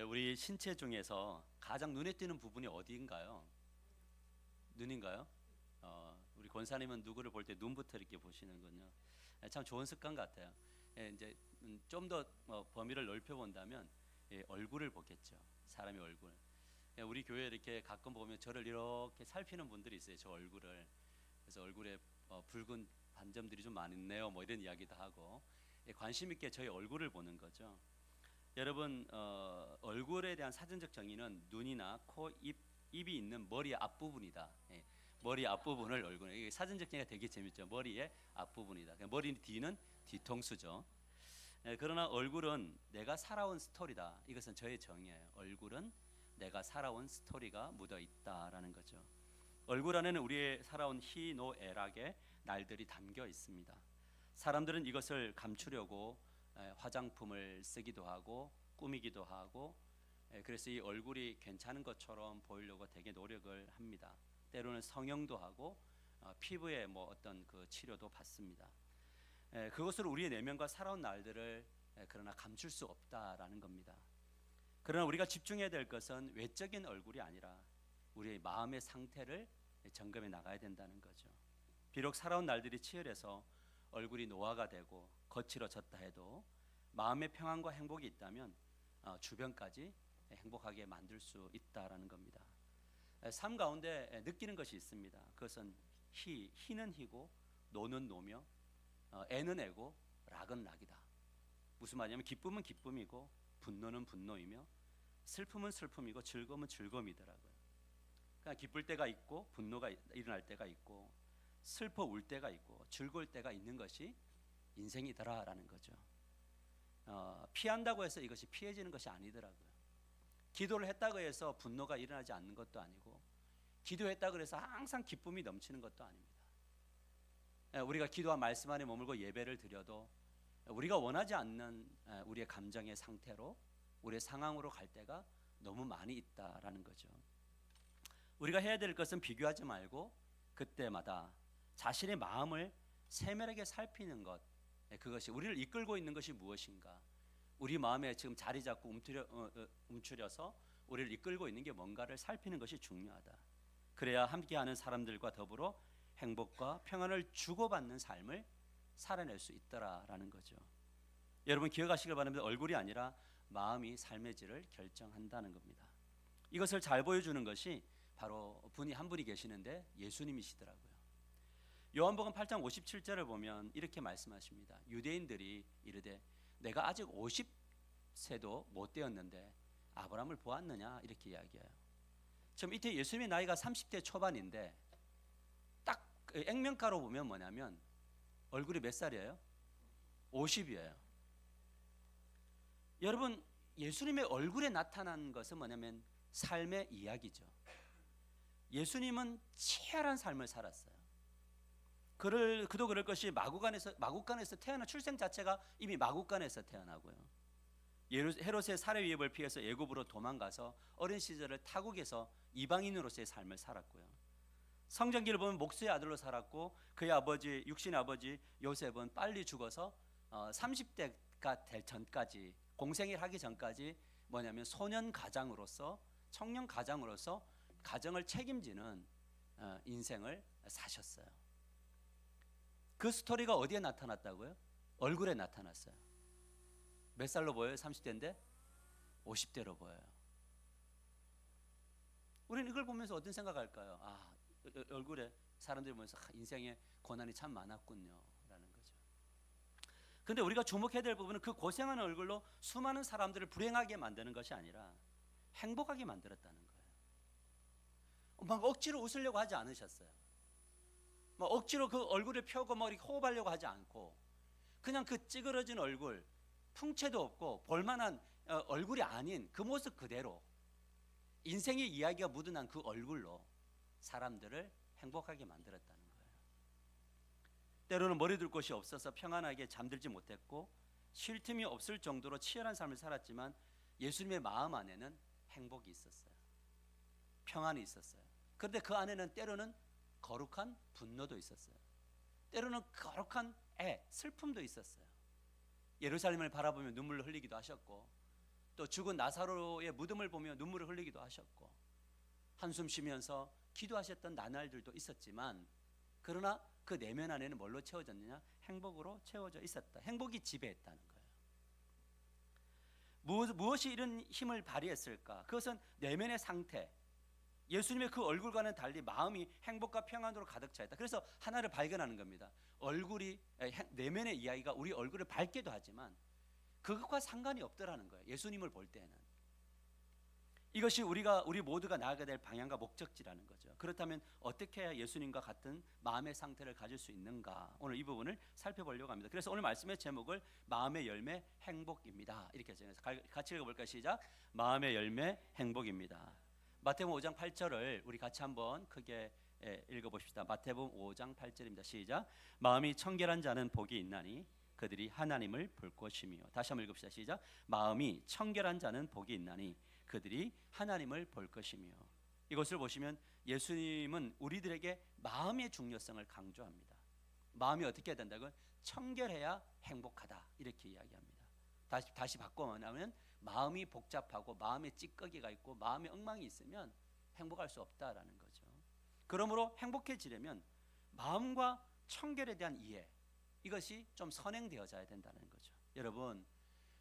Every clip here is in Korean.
우리 신체 중에서 가장 눈에 띄는 부분이 어디인가요? 눈인가요? 우리 권사님은 누구를 볼 때 눈부터 이렇게 보시는군요. 참 좋은 습관 같아요. 이제 좀 더 범위를 넓혀 본다면 얼굴을 보겠죠. 사람의 얼굴. 우리 교회 이렇게 가끔 보면 저를 이렇게 살피는 분들이 있어요. 저 얼굴을. 그래서 얼굴에 붉은 반점들이 좀 많네요. 뭐 이런 이야기도 하고 관심 있게 저희 얼굴을 보는 거죠. 여러분 얼굴에 대한 사전적 정의는 눈이나 코, 입이 있는 머리 앞부분이다. 머리 앞부분을 얼굴. 이게 사전적 정의가 되게 재밌죠. 머리의 앞부분이다. 머리 뒤는 뒤통수죠. 그러나 얼굴은 내가 살아온 스토리다. 이것은 저의 정의예요. 얼굴은 내가 살아온 스토리가 묻어 있다라는 거죠. 얼굴 안에는 우리의 살아온 희노애락의 날들이 담겨 있습니다. 사람들은 이것을 감추려고 화장품을 쓰기도 하고 꾸미기도 하고 그래서 이 얼굴이 괜찮은 것처럼 보이려고 되게 노력을 합니다. 때로는 성형도 하고 피부에 뭐 어떤 그 치료도 받습니다. 그것으로 우리의 내면과 살아온 날들을 그러나 감출 수 없다라는 겁니다. 그러나 우리가 집중해야 될 것은 외적인 얼굴이 아니라 우리의 마음의 상태를 점검해 나가야 된다는 거죠. 비록 살아온 날들이 치열해서 얼굴이 노화가 되고 거칠어졌다 해도 마음의 평안과 행복이 있다면 주변까지 행복하게 만들 수 있다라는 겁니다. 삶 가운데 느끼는 것이 있습니다. 그것은 희는 희고 노는 노며 애는 애고 락은 락이다. 무슨 말이냐면 기쁨은 기쁨이고 분노는 분노이며 슬픔은 슬픔이고 즐거움은 즐거움이더라고요. 그러니까 기쁠 때가 있고 분노가 일어날 때가 있고 슬퍼 울 때가 있고 즐거울 때가 있는 것이 인생이더라라는 거죠. 피한다고 해서 이것이 피해지는 것이 아니더라고요. 기도를 했다고 해서 분노가 일어나지 않는 것도 아니고 기도했다고 해서 항상 기쁨이 넘치는 것도 아닙니다. 우리가 기도와 말씀 안에 머물고 예배를 드려도 우리가 원하지 않는 우리의 감정의 상태로 우리의 상황으로 갈 때가 너무 많이 있다라는 거죠. 우리가 해야 될 것은 비교하지 말고 그때마다 자신의 마음을 세밀하게 살피는 것, 그것이 우리를 이끌고 있는 것이 무엇인가, 우리 마음에 지금 자리 잡고 움츠려서 우리를 이끌고 있는 게 뭔가를 살피는 것이 중요하다. 그래야 함께하는 사람들과 더불어 행복과 평안을 주고받는 삶을 살아낼 수 있더라라는 거죠. 여러분 기억하시길 바랍니다. 얼굴이 아니라 마음이 삶의 질을 결정한다는 겁니다. 이것을 잘 보여주는 것이 바로 한 분이 계시는데 예수님이시더라고요. 요한복음 8장 57절을 보면 이렇게 말씀하십니다. 유대인들이 이르되 내가 아직 50세도 못 되었는데 아브라함을 보았느냐 이렇게 이야기해요. 지금 이때 예수님의 나이가 30대 초반인데 딱 액면가로 보면 뭐냐면 얼굴이 몇 살이에요? 50이에요. 여러분 예수님의 얼굴에 나타난 것은 뭐냐면 삶의 이야기죠. 예수님은 치열한 삶을 살았어요. 그도 그럴 것이 마국간에서 태어난 출생 자체가 이미 마국간에서 태어나고요. 헤롯의 살해 위협을 피해서 애굽으로 도망가서 어린 시절을 타국에서 이방인으로서의 삶을 살았고요. 성전기를 보면 목수의 아들로 살았고 그의 아버지 육신의 아버지 요셉은 빨리 죽어서 30대가 될 전까지 공생일 하기 전까지 뭐냐면 소년 가장으로서 청년 가장으로서 가정을 책임지는 인생을 사셨어요. 그 스토리가 어디에 나타났다고요? 얼굴에 나타났어요. 몇 살로 보여요? 30대인데 50대로 보여요. 우리는 이걸 보면서 어떤 생각할까요? 얼굴에 사람들이 보면서 인생에 고난이 참 많았군요 라는 거죠. 근데 우리가 주목해야 될 부분은 그 고생하는 얼굴로 수많은 사람들을 불행하게 만드는 것이 아니라 행복하게 만들었다는 거예요. 막 억지로 웃으려고 하지 않으셨어요. 막 억지로 그 얼굴을 펴고 막 이렇게 호흡하려고 하지 않고 그냥 그 찌그러진 얼굴, 풍채도 없고 볼만한 얼굴이 아닌 그 모습 그대로 인생의 이야기가 묻어난 그 얼굴로 사람들을 행복하게 만들었다는 거예요. 때로는 머리 둘 곳이 없어서 평안하게 잠들지 못했고 쉴 틈이 없을 정도로 치열한 삶을 살았지만 예수님의 마음 안에는 행복이 있었어요. 평안이 있었어요. 그런데 그 안에는 때로는 거룩한 분노도 있었어요. 때로는 거룩한 슬픔도 있었어요. 예루살렘을 바라보며 눈물을 흘리기도 하셨고 또 죽은 나사로의 무덤을 보며 눈물을 흘리기도 하셨고 한숨 쉬면서 기도하셨던 나날들도 있었지만, 그러나 그 내면 안에는 뭘로 채워졌느냐? 행복으로 채워져 있었다. 행복이 지배했다는 거예요. 무엇이 이런 힘을 발휘했을까? 그것은 내면의 상태, 예수님의 그 얼굴과는 달리 마음이 행복과 평안으로 가득 차 있다. 그래서 하나를 발견하는 겁니다. 얼굴이, 내면의 이야기가 우리 얼굴을 밝게도 하지만 그것과 상관이 없더라는 거예요. 예수님을 볼 때는. 이것이 우리 모두가 나아가야 될 방향과 목적지라는 거죠. 그렇다면 어떻게 해야 예수님과 같은 마음의 상태를 가질 수 있는가? 오늘 이 부분을 살펴보려고 합니다. 그래서 오늘 말씀의 제목을 마음의 열매 행복입니다. 이렇게 정해서 같이 읽어볼까요? 시작. 마음의 열매 행복입니다. 마태복음 5장 8절을 우리 같이 한번 크게 읽어봅시다. 마태복음 5장 8절입니다. 시작. 마음이 청결한 자는 복이 있나니 그들이 하나님을 볼 것이며. 다시 한번 읽읍시다. 시작. 마음이 청결한 자는 복이 있나니 그들이 하나님을 볼 것이며. 이것을 보시면 예수님은 우리들에게 마음의 중요성을 강조합니다. 마음이 어떻게 해야 된다고요? 청결해야 행복하다, 이렇게 이야기합니다. 다시 바꿔보면 마음이 복잡하고 마음에 찌꺼기가 있고 마음에 엉망이 있으면 행복할 수 없다라는 거죠. 그러므로 행복해지려면 마음과 청결에 대한 이해, 이것이 좀 선행되어져야 된다는 거죠. 여러분,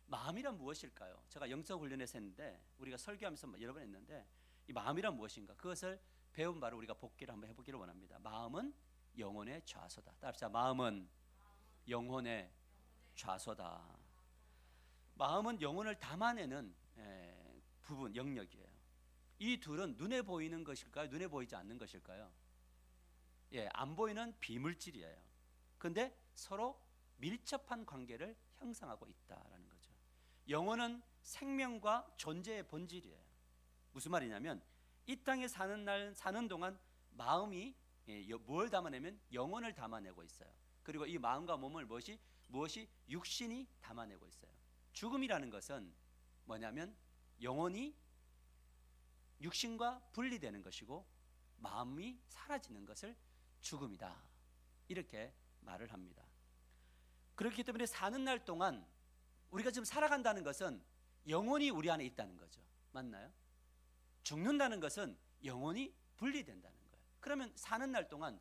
마음이란 무엇일까요? 제가 영적 훈련에서 했는데, 우리가 설교하면서 여러 번 했는데, 이 마음이란 무엇인가? 그것을 배운 바로 우리가 복기를 한번 해보기를 원합니다. 마음은 영혼의 좌소다. 따라합시다. 마음은 영혼의 좌소다. 마음은 영혼을 담아내는 부분, 영역이에요. 이 둘은 눈에 보이는 것일까요? 눈에 보이지 않는 것일까요? 안 보이는 비물질이에요. 그런데 서로 밀접한 관계를 형성하고 있다라는 거죠. 영혼은 생명과 존재의 본질이에요. 무슨 말이냐면 이 땅에 사는 동안 마음이 뭘 담아내면 영혼을 담아내고 있어요. 그리고 이 마음과 몸을 무엇이 육신이 담아내고 있어요. 죽음이라는 것은 뭐냐면 영혼이 육신과 분리되는 것이고 마음이 사라지는 것을 죽음이다, 이렇게 말을 합니다. 그렇기 때문에 사는 날 동안 우리가 지금 살아간다는 것은 영혼이 우리 안에 있다는 거죠. 맞나요? 죽는다는 것은 영혼이 분리된다는 거예요. 그러면 사는 날 동안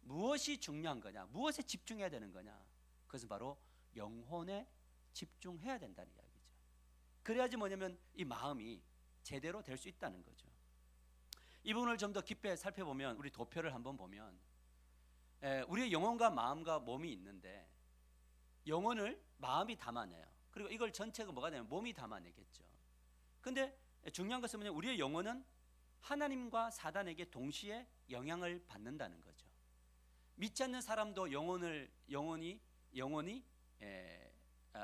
무엇이 중요한 거냐? 무엇에 집중해야 되는 거냐? 그것은 바로 영혼에 집중해야 된다는 이야기죠. 그래야지 뭐냐면 이 마음이 제대로 될 수 있다는 거죠. 이 부분을 좀 더 깊이 살펴보면, 우리 도표를 한번 보면 우리의 영혼과 마음과 몸이 있는데, 영혼을 마음이 담아내요. 그리고 이걸 전체가 뭐가 되면 몸이 담아내겠죠. 근데 중요한 것은 뭐냐면 우리의 영혼은 하나님과 사단에게 동시에 영향을 받는다는 거죠. 믿지 않는 사람도 영혼이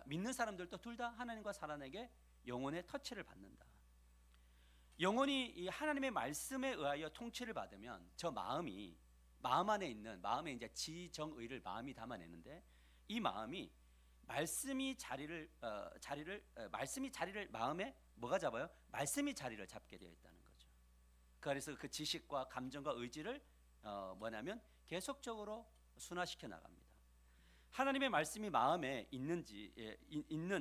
믿는 사람들도 둘 다 하나님과 사단에게 영혼의 터치를 받는다. 영혼이 이 하나님의 말씀에 의하여 통치를 받으면 저 마음 안에 있는 마음의 이제 지정의를 마음이 담아내는데, 이 마음이 말씀이 자리를 마음에 뭐가 잡아요? 말씀이 자리를 잡게 되어 있다는 거죠. 그래서 그 지식과 감정과 의지를 뭐냐면 계속적으로 순화시켜 나갑니다. 하나님의 말씀이 마음에 있는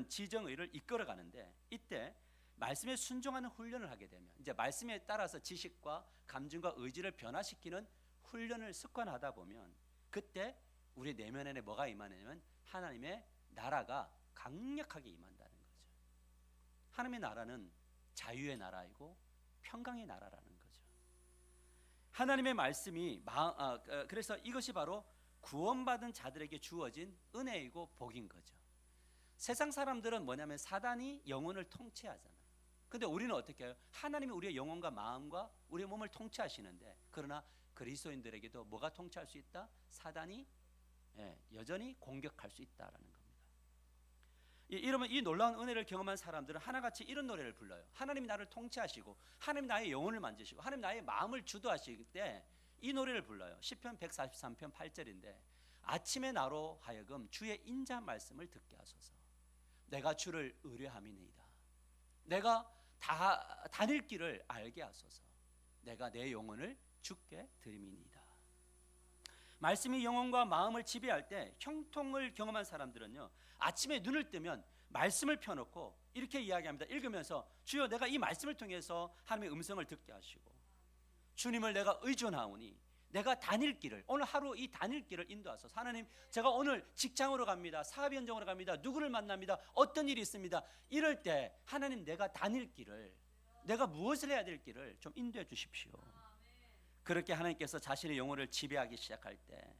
지정의를 이끌어 가는데, 이때 말씀에 순종하는 훈련을 하게 되면, 이제 말씀에 따라서 지식과 감정과 의지를 변화시키는 훈련을 습관하다 보면, 그때 우리 내면에 뭐가 임하냐면 하나님의 나라가 강력하게 임한다는 거죠. 하나님의 나라는 자유의 나라이고 평강의 나라라는 거죠. 하나님의 말씀이 그래서 이것이 바로 구원받은 자들에게 주어진 은혜이고 복인 거죠. 세상 사람들은 뭐냐면 사단이 영혼을 통치하잖아요. 근데 우리는 어떻게 해요? 하나님이 우리의 영혼과 마음과 우리의 몸을 통치하시는데, 그러나 그리스도인들에게도 뭐가 통치할 수 있다? 사단이 여전히 공격할 수 있다라는 겁니다. 이러면 이 놀라운 은혜를 경험한 사람들은 하나같이 이런 노래를 불러요. 하나님이 나를 통치하시고 하나님 나의 영혼을 만지시고 하나님 나의 마음을 주도하실 때 이 노래를 불러요. 시편 143편 8절인데, 아침에 나로 하여금 주의 인자 말씀을 듣게 하소서. 내가 주를 의뢰함이니이다. 내가 다닐 길을 알게 하소서. 내가 내 영혼을 주께 드림이니이다. 말씀이 영혼과 마음을 지배할 때 형통을 경험한 사람들은요, 아침에 눈을 뜨면 말씀을 펴놓고 이렇게 이야기합니다. 읽으면서 주여 내가 이 말씀을 통해서 하나님의 음성을 듣게 하시고 주님을 내가 의존하오니 내가 다닐 길을, 오늘 하루 이 다닐 길을 인도하소서. 하나님, 제가 오늘 직장으로 갑니다. 사업 현장으로 갑니다. 누구를 만납니다. 어떤 일이 있습니다. 이럴 때 하나님, 내가 다닐 길을, 내가 무엇을 해야 될 길을 좀 인도해 주십시오. 그렇게 하나님께서 자신의 영혼을 지배하기 시작할 때,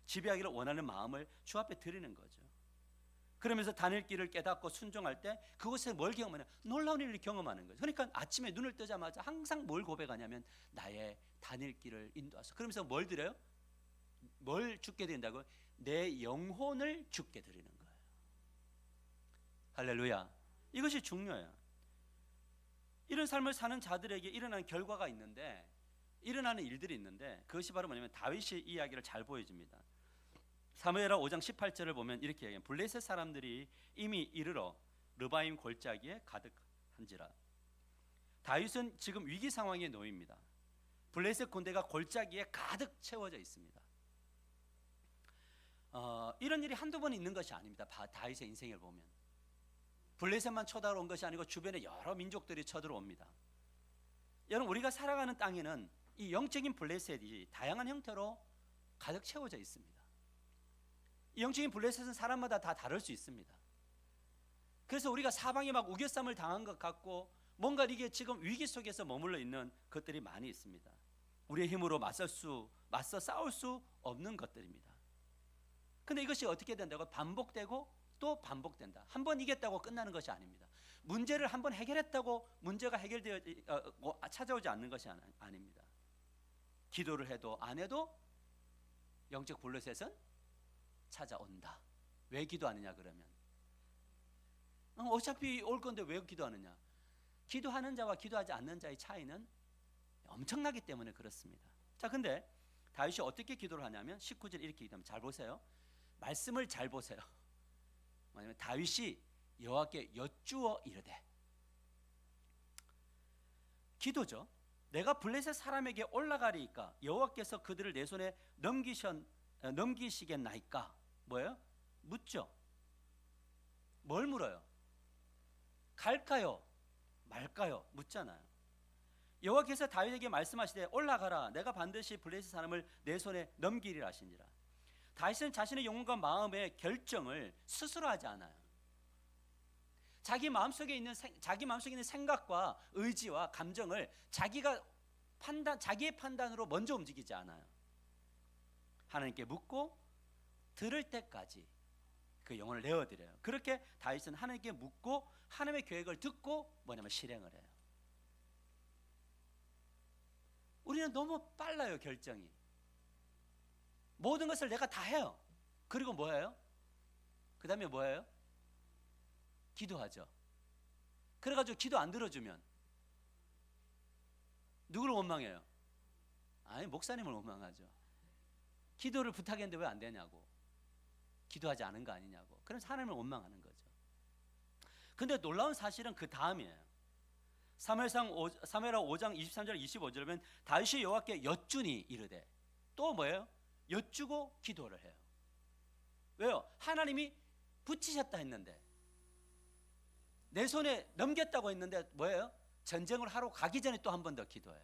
지배하기를 원하는 마음을 주 앞에 드리는 거죠. 그러면서 다닐 길을 깨닫고 순종할 때 그곳에 뭘 경험하냐? 놀라운 일을 경험하는 거죠. 그러니까 아침에 눈을 뜨자마자 항상 뭘 고백하냐면 나의 다닐 길을 인도하소서. 그러면서 뭘 드려요? 뭘 주께 드린다고? 내 영혼을 주께 드리는 거예요. 할렐루야. 이것이 중요해요. 이런 삶을 사는 자들에게 일어나는 결과가 있는데, 일어나는 일들이 있는데, 그것이 바로 뭐냐면 다윗이 이야기를 잘 보여줍니다. 사무엘하 5장 18절을 보면 이렇게 얘기해요. 블레셋 사람들이 이미 이르러 르바임 골짜기에 가득한지라. 다윗은 지금 위기 상황에 놓입니다. 블레셋 군대가 골짜기에 가득 채워져 있습니다. 이런 일이 한두 번 있는 것이 아닙니다. 다윗의 인생을 보면 블레셋만 쳐들어온 것이 아니고 주변에 여러 민족들이 쳐들어옵니다. 여러분, 우리가 살아가는 땅에는 이 영적인 블레셋이 다양한 형태로 가득 채워져 있습니다. 이 영적인 블레셋은 사람마다 다 다를 수 있습니다. 그래서 우리가 사방에 막 우겨쌈을 당한 것 같고 뭔가 이게 지금 위기 속에서 머물러 있는 것들이 많이 있습니다. 우리의 힘으로 맞서 싸울 수 없는 것들입니다. 근데 이것이 어떻게 된다고? 반복되고 또 반복된다. 한 번 이겼다고 끝나는 것이 아닙니다. 문제를 한 번 해결했다고 문제가 해결되어 찾아오지 않는 것이 아닙니다. 기도를 해도 안 해도 영적 블레셋은 찾아온다. 왜 기도하느냐 그러면? 어차피 올 건데 왜 기도하느냐? 기도하는 자와 기도하지 않는 자의 차이는 엄청나기 때문에 그렇습니다. 자, 근데 다윗이 어떻게 기도를 하냐면 19절 이렇게 기도합니다. 잘 보세요. 말씀을 잘 보세요. 뭐냐면 다윗이 여호와께 여쭈어 이르되, 기도죠. 내가 블레셋 사람에게 올라가리이까 여호와께서 그들을 내 손에 넘기시겠나이까? 뭐예요? 묻죠. 뭘 물어요? 갈까요? 말까요? 묻잖아요. 여호와께서 다윗에게 말씀하시되 올라가라, 내가 반드시 블레셋 사람을 내 손에 넘기리라 하시니라. 다윗은 자신의 영혼과 마음의 결정을 스스로 하지 않아요. 자기 마음속에 있는 생각과 의지와 감정을 자기의 판단으로 먼저 움직이지 않아요. 하나님께 묻고 들을 때까지 그 영혼을 내어드려요. 그렇게 다윗은 하나님께 묻고 하나님의 계획을 듣고 뭐냐면 실행을 해요. 우리는 너무 빨라요, 결정이. 모든 것을 내가 다 해요. 그리고 뭐예요? 그 다음에 뭐예요? 기도하죠. 그래가지고 기도 안 들어주면 누구를 원망해요? 아니, 목사님을 원망하죠. 기도를 부탁했는데 왜 안 되냐고, 기도하지 않은 거 아니냐고. 그래서 하나님을 원망하는 거죠. 근데 놀라운 사실은 그 다음이에요. 사무엘하 5장 23절 25절에 보면 다윗이 여호와께 여쭈니 이르되, 또 뭐예요? 여쭈고 기도를 해요. 왜요? 하나님이 붙이셨다 했는데, 내 손에 넘겼다고 했는데 뭐예요? 전쟁을 하러 가기 전에 또 한 번 더 기도해요.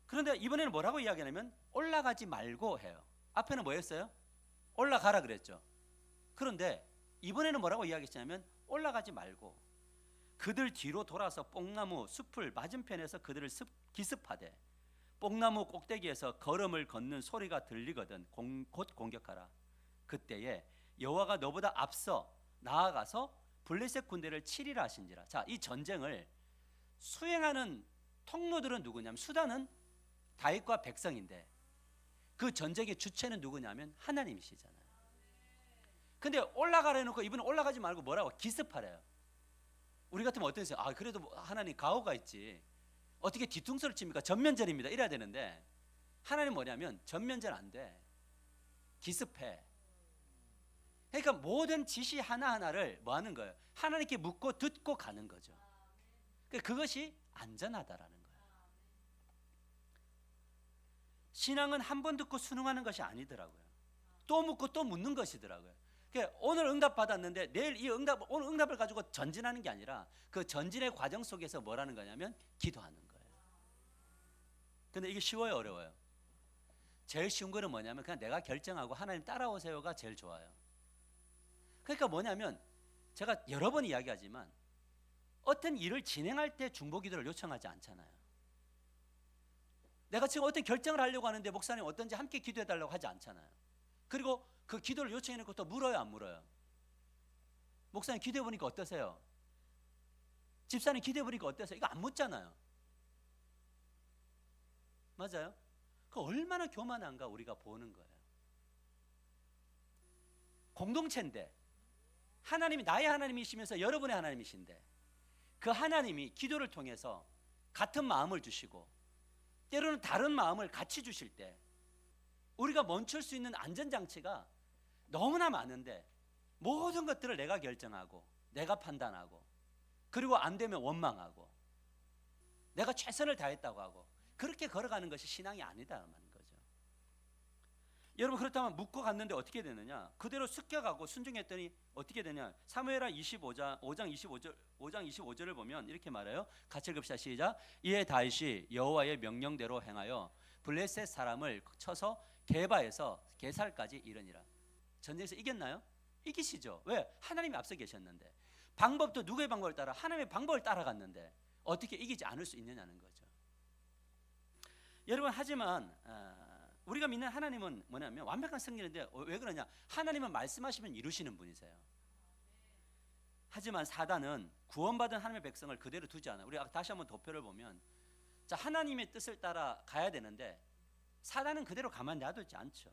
그런데 이번에는 뭐라고 이야기하냐면 올라가지 말고 해요. 앞에는 뭐였어요? 올라가라 그랬죠. 그런데 이번에는 뭐라고 이야기했냐면 올라가지 말고 그들 뒤로 돌아서 뽕나무 숲을 맞은편에서 그들을 기습하되 뽕나무 꼭대기에서 걸음을 걷는 소리가 들리거든 곧 공격하라. 그때에 여호와가 너보다 앞서 나아가서 블레셋 군대를 치리라 하신지라. 자, 이 전쟁을 수행하는 통로들은 누구냐면, 수단은 다윗과 백성인데 그 전쟁의 주체는 누구냐면 하나님이시잖아요. 근데 올라가라 해놓고 이분은 올라가지 말고 뭐라고? 기습하래요. 우리 같으면 어떠세요? 아, 그래도 하나님 가오가 있지, 어떻게 뒤통수를 칩니까? 전면전입니다 이래야 되는데, 하나님 뭐냐면 전면전 안 돼, 기습해. 그러니까 모든 지시 하나하나를 뭐 하는 거예요? 하나님께 묻고 듣고 가는 거죠. 그것이 안전하다라는 거예요. 신앙은 한 번 듣고 순응하는 것이 아니더라고요. 또 묻고 또 묻는 것이더라고요. 그러니까 오늘 응답 받았는데 내일 이 오늘 응답을 가지고 전진하는 게 아니라 그 전진의 과정 속에서 뭐라는 거냐면 기도하는 거예요. 근데 이게 쉬워요, 어려워요? 제일 쉬운 거는 뭐냐면 그냥 내가 결정하고 하나님 따라오세요가 제일 좋아요. 그러니까 뭐냐면 제가 여러 번 이야기하지만 어떤 일을 진행할 때 중보기도를 요청하지 않잖아요. 내가 지금 어떤 결정을 하려고 하는데 목사님 어떤지 함께 기도해달라고 하지 않잖아요. 그리고 그 기도를 요청해놓고 또 물어요, 안 물어요? 목사님 기도해보니까 어떠세요? 집사님 기도해보니까 어떠세요? 이거 안 묻잖아요. 맞아요? 그 얼마나 교만한가 우리가 보는 거예요. 공동체인데 하나님이 나의 하나님이시면서 여러분의 하나님이신데 그 하나님이 기도를 통해서 같은 마음을 주시고 때로는 다른 마음을 같이 주실 때 우리가 멈출 수 있는 안전장치가 너무나 많은데 모든 것들을 내가 결정하고 내가 판단하고 그리고 안 되면 원망하고 내가 최선을 다했다고 하고 그렇게 걸어가는 것이 신앙이 아니다는 거죠. 여러분 그렇다면 묻고 갔는데 어떻게 되느냐? 그대로 습격하고 순종했더니 어떻게 되냐? 사무엘하 5장 25절을 보면 이렇게 말해요. 같이 읽읍시다. 시작. 이에 다윗이 여호와의 명령대로 행하여 블레셋 사람을 쳐서 게바에서 게살까지 이르니라. 전쟁에서 이겼나요? 이기시죠. 왜? 하나님이 앞서 계셨는데. 방법도 누구의 방법을 따라? 하나님의 방법을 따라갔는데 어떻게 이기지 않을 수 있느냐는 거죠. 여러분 하지만 우리가 믿는 하나님은 뭐냐면 완벽한 승리인데 왜 그러냐? 하나님은 말씀하시면 이루시는 분이세요. 하지만 사단은 구원받은 하나님의 백성을 그대로 두지 않아요. 우리 다시 한번 도표를 보면 자 하나님의 뜻을 따라 가야 되는데 사단은 그대로 가만 놔두지 않죠.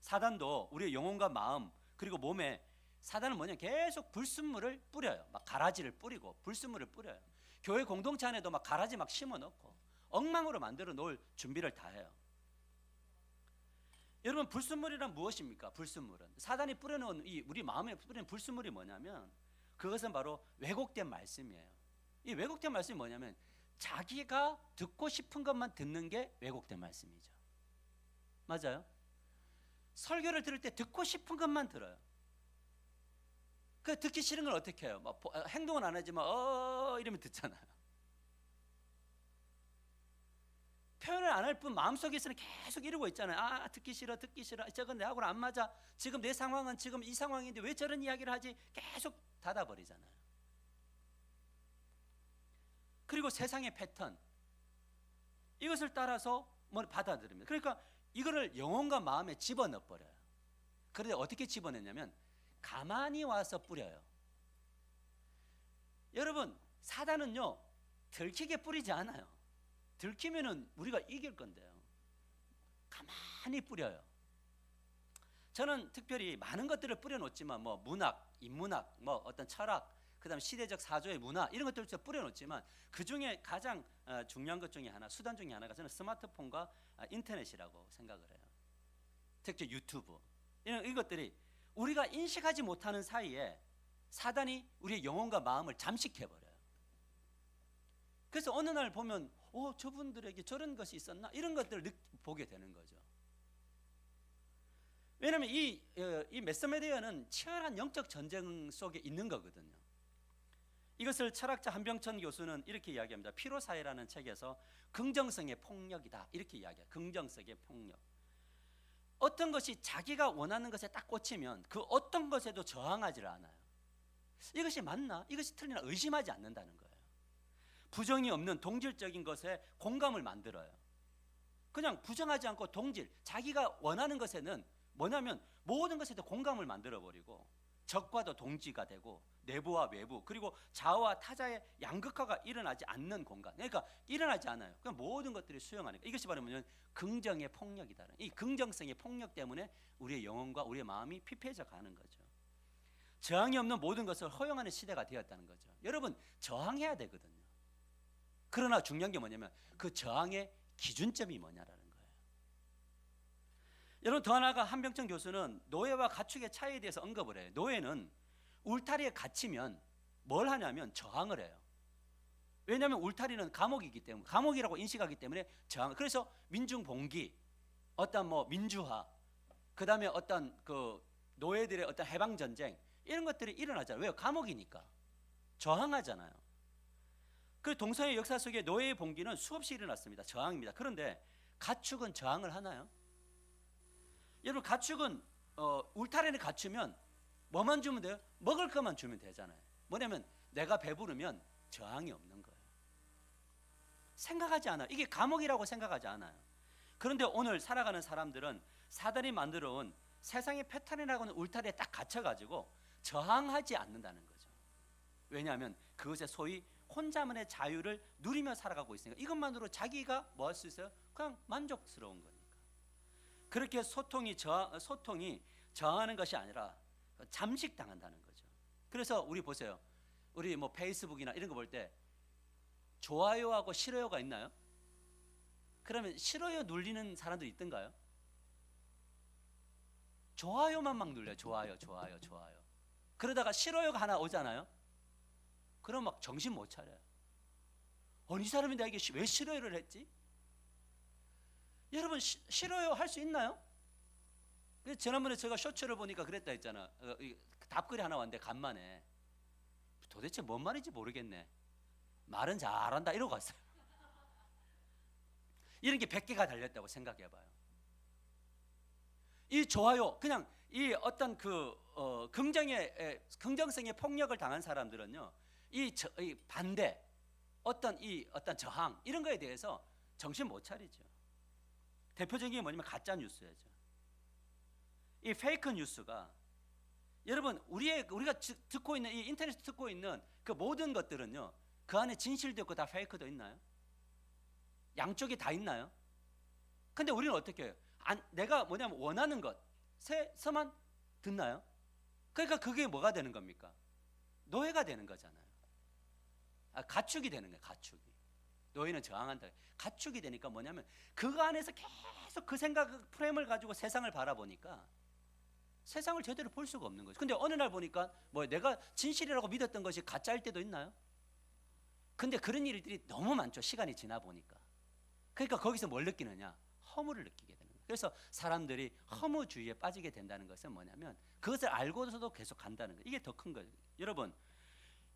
사단도 우리의 영혼과 마음 그리고 몸에 사단은 뭐냐 계속 불순물을 뿌려요. 막 가라지를 뿌리고 불순물을 뿌려요. 교회 공동체 안에도 막 가라지 막 심어놓고 엉망으로 만들어 놓을 준비를 다 해요. 여러분 불순물이란 무엇입니까? 불순물은 사단이 뿌려놓은 이 우리 마음에 뿌리는 불순물이 뭐냐면 그것은 바로 왜곡된 말씀이에요. 이 왜곡된 말씀이 뭐냐면 자기가 듣고 싶은 것만 듣는 게 왜곡된 말씀이죠. 맞아요? 설교를 들을 때 듣고 싶은 것만 들어요. 그 듣기 싫은 걸 어떻게 해요? 막 행동은 안 하지만 이러면 듣잖아요. 표현을 안 할 뿐 마음속에서는 계속 이러고 있잖아요. 듣기 싫어 저건 내하고는 안 맞아. 지금 내 상황은 지금 이 상황인데 왜 저런 이야기를 하지? 계속 닫아버리잖아요. 그리고 세상의 패턴 이것을 따라서 뭘 받아들입니다. 그러니까 이거를 영혼과 마음에 집어넣어 버려요. 그런데 어떻게 집어넣냐면 가만히 와서 뿌려요. 여러분 사단은요 들키게 뿌리지 않아요. 들키면은 우리가 이길 건데요. 가만히 뿌려요. 저는 특별히 많은 것들을 뿌려놓지만 뭐 문학, 인문학, 뭐 어떤 철학, 그다음 시대적 사조의 문화 이런 것들을 뿌려놓지만 그 중에 가장 중요한 것 중에 하나, 수단 중에 하나가 저는 스마트폰과 인터넷이라고 생각을 해요. 특히 유튜브 이런 것들이 우리가 인식하지 못하는 사이에 사단이 우리의 영혼과 마음을 잠식해버려요. 그래서 어느 날 보면 저분들에게 저런 것이 있었나? 이런 것들을 보게 되는 거죠. 왜냐하면 이 매스미디어는 치열한 영적 전쟁 속에 있는 거거든요. 이것을 철학자 한병천 교수는 이렇게 이야기합니다. 피로사회라는 책에서 긍정성의 폭력이다 이렇게 이야기해요. 긍정성의 폭력. 어떤 것이 자기가 원하는 것에 딱 꽂히면 그 어떤 것에도 저항하지 않아요. 이것이 맞나? 이것이 틀리나? 의심하지 않는다는 거예요. 부정이 없는 동질적인 것에 공감을 만들어요. 그냥 부정하지 않고 동질, 자기가 원하는 것에는 뭐냐면 모든 것에도 공감을 만들어버리고 적과도 동지가 되고 내부와 외부 그리고 자아와 타자의 양극화가 일어나지 않는 공간. 그러니까 일어나지 않아요. 그냥 모든 것들이 수용하니까 이것이 바로 뭐냐면 긍정의 폭력이다. 이 긍정성의 폭력 때문에 우리의 영혼과 우리의 마음이 피폐해져 가는 거죠. 저항이 없는 모든 것을 허용하는 시대가 되었다는 거죠. 여러분 저항해야 되거든요. 그러나 중요한 게 뭐냐면 그 저항의 기준점이 뭐냐라는 거예요. 여러분 더 나아가 한병천 교수는 노예와 가축의 차이에 대해서 언급을 해요. 노예는 울타리에 갇히면 뭘 하냐면 저항을 해요. 왜냐하면 울타리는 감옥이기 때문에 감옥이라고 인식하기 때문에 저항. 그래서 민중봉기, 어떤 뭐 민주화, 그 다음에 어떤 그 노예들의 어떤 해방 전쟁 이런 것들이 일어나잖아요. 왜요? 감옥이니까 저항하잖아요. 그 동서의 역사 속에 노예의 봉기는 수없이 일어났습니다. 저항입니다. 그런데 가축은 저항을 하나요? 여러분, 가축은 울타리를 갖추면 뭐만 주면 돼요? 먹을 것만 주면 되잖아요. 뭐냐면 내가 배부르면 저항이 없는 거예요. 생각하지 않아요. 이게 감옥이라고 생각하지 않아요. 그런데 오늘 살아가는 사람들은 사단이 만들어 온 세상의 패턴이라고 하는 울타리에 딱 갇혀가지고 저항하지 않는다는 거죠. 왜냐하면 그것에 소위 혼자만의 자유를 누리며 살아가고 있으니까 이것만으로 자기가 뭐 할 수 있어요? 그냥 만족스러운 거니까. 그렇게 소통이 저항하는 것이 아니라 잠식당한다는 거죠. 그래서 우리 보세요. 우리 뭐 페이스북이나 이런 거 볼 때 좋아요하고 싫어요가 있나요? 그러면 싫어요 눌리는 사람도 있던가요? 좋아요만 막 눌려요. 좋아요. 그러다가 싫어요가 하나 오잖아요. 그럼 막 정신 못 차려요. 이 사람이 나에게 왜 싫어요를 했지? 여러분, 싫어요 할 수 있나요? 지난번에 제가 쇼츠를 보니까 그랬다 했잖아. 답글이 하나 왔는데 간만에 도대체 뭔 말인지 모르겠네. 말은 잘한다 이러고 갔어요. 이런 게 100개가 달렸다고 생각해봐요. 이 좋아요, 그냥 이 어떤 긍정성의 폭력을 당한 사람들은요, 이 반대, 어떤 저항 이런 거에 대해서 정신 못 차리죠. 대표적인 게 뭐냐면 가짜 뉴스죠. 이 페이크 뉴스가 여러분 우리가 듣고 있는 이 인터넷에서 듣고 있는 그 모든 것들은요, 그 안에 진실도 있고 다 페이크도 있나요? 양쪽이 다 있나요? 근데 우리는 어떻게 해요? 내가 뭐냐면 원하는 것에서만 듣나요? 그러니까 그게 뭐가 되는 겁니까? 노예가 되는 거잖아요. 가축이 되는 거예요. 가축이. 노예는 저항한다. 가축이 되니까 뭐냐면 그거 안에서 계속 그 생각 프레임을 가지고 세상을 바라보니까 세상을 제대로 볼 수가 없는 거죠. 근데 어느 날 보니까 뭐 내가 진실이라고 믿었던 것이 가짜일 때도 있나요? 근데 그런 일들이 너무 많죠. 시간이 지나 보니까. 그러니까 거기서 뭘 느끼느냐? 허무를 느끼게 되는 거예요. 그래서 사람들이 허무주의에 빠지게 된다는 것은 뭐냐면 그것을 알고서도 계속 간다는 거예요. 이게 더 큰 거예요. 여러분,